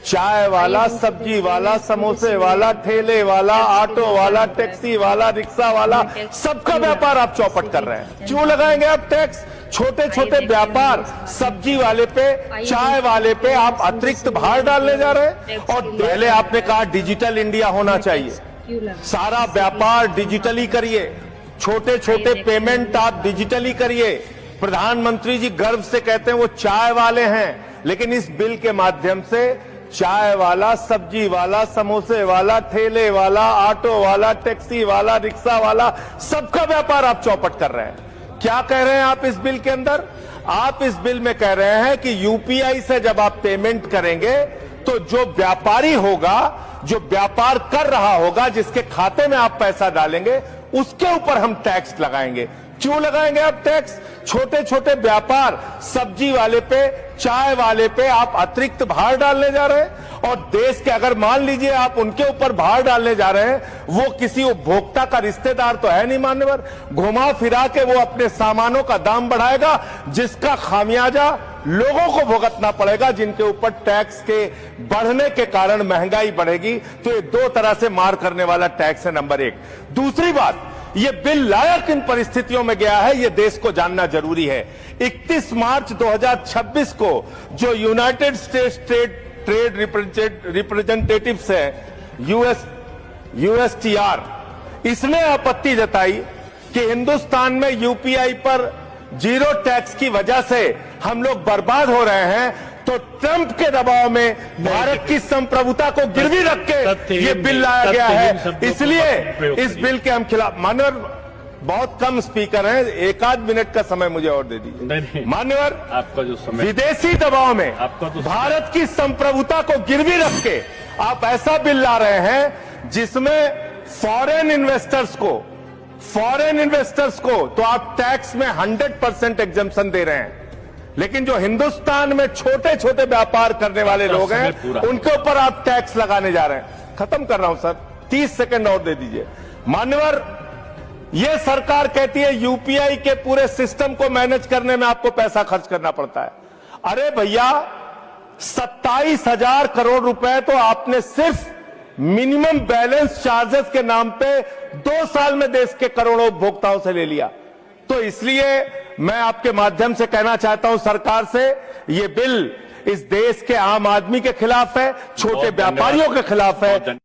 चाय वाला, सब्जी वाला, समोसे वाला, ठेले वाला, ऑटो वाला, टैक्सी वाला, रिक्शा वाला, सबका व्यापार आप चौपट कर रहे हैं। क्यों लगाएंगे आप टैक्स? छोटे छोटे व्यापार, सब्जी वाले पे, चाय वाले पे आप अतिरिक्त भार डालने जा रहे हैं। और पहले आपने कहा डिजिटल इंडिया होना चाहिए, सारा व्यापार डिजिटली करिए, छोटे छोटे पेमेंट आप डिजिटली करिए। प्रधानमंत्री जी गर्व से कहते हैं वो चाय वाले हैं, लेकिन इस बिल के माध्यम से चाय वाला, सब्जी वाला, समोसे वाला, ठेले वाला, ऑटो वाला, टैक्सी वाला, रिक्शा वाला, सबका व्यापार आप चौपट कर रहे हैं। क्या कह रहे हैं आप इस बिल के अंदर? आप इस बिल में कह रहे हैं कि यूपीआई से जब आप पेमेंट करेंगे तो जो व्यापारी होगा, जो व्यापार कर रहा होगा, जिसके खाते में आप पैसा डालेंगे, उसके ऊपर हम टैक्स लगाएंगे। क्यों लगाएंगे आप टैक्स? छोटे छोटे व्यापार, सब्जी वाले पे, चाय वाले पे आप अतिरिक्त भार डालने जा रहे हैं। और देश के, अगर मान लीजिए आप उनके ऊपर भार डालने जा रहे हैं, वो किसी उपभोक्ता का रिश्तेदार तो है नहीं मान्यवर, घुमा फिरा के वो अपने सामानों का दाम बढ़ाएगा, जिसका खामियाजा लोगों को भुगतना पड़ेगा, जिनके ऊपर टैक्स के बढ़ने के कारण महंगाई बढ़ेगी। तो ये दो तरह से मार करने वाला टैक्स है, नंबर एक। दूसरी बात, ये बिल लाया किन परिस्थितियों में गया है, ये देश को जानना जरूरी है। 31 मार्च 2026 को जो यूनाइटेड स्टेट्स ट्रेड रिप्रेजेंटेटिव्स है, यूएसटीआर, इसने आपत्ति जताई कि हिंदुस्तान में यूपीआई पर जीरो टैक्स की वजह से हम लोग बर्बाद हो रहे हैं। तो ट्रंप के दबाव में भारत की संप्रभुता को गिरवी रख के ये बिल लाया गया है, इसलिए इस बिल के हम खिलाफ। मान्यवर, बहुत कम स्पीकर हैं, एक आध मिनट का समय मुझे और दे दीजिए। मान्यवर, आपका जो समय, विदेशी दबाव में भारत की संप्रभुता को गिरवी रख के आप ऐसा बिल ला रहे हैं जिसमें फॉरेन इन्वेस्टर्स को तो आप टैक्स में 100% एग्जम्पशन दे रहे हैं, लेकिन जो हिंदुस्तान में छोटे छोटे व्यापार करने वाले लोग हैं, उनके ऊपर आप टैक्स लगाने जा रहे हैं। खत्म कर रहा हूं सर, 30 सेकंड और दे दीजिए। मान्यवर, यह सरकार कहती है यूपीआई के पूरे सिस्टम को मैनेज करने में आपको पैसा खर्च करना पड़ता है। अरे भैया, 27,000 करोड़ रुपए तो आपने सिर्फ मिनिमम बैलेंस चार्जेस के नाम पे 2 साल में देश के करोड़ों उपभोक्ताओं से ले लिया। तो इसलिए मैं आपके माध्यम से कहना चाहता हूं सरकार से, ये बिल इस देश के आम आदमी के खिलाफ है, छोटे व्यापारियों के खिलाफ है।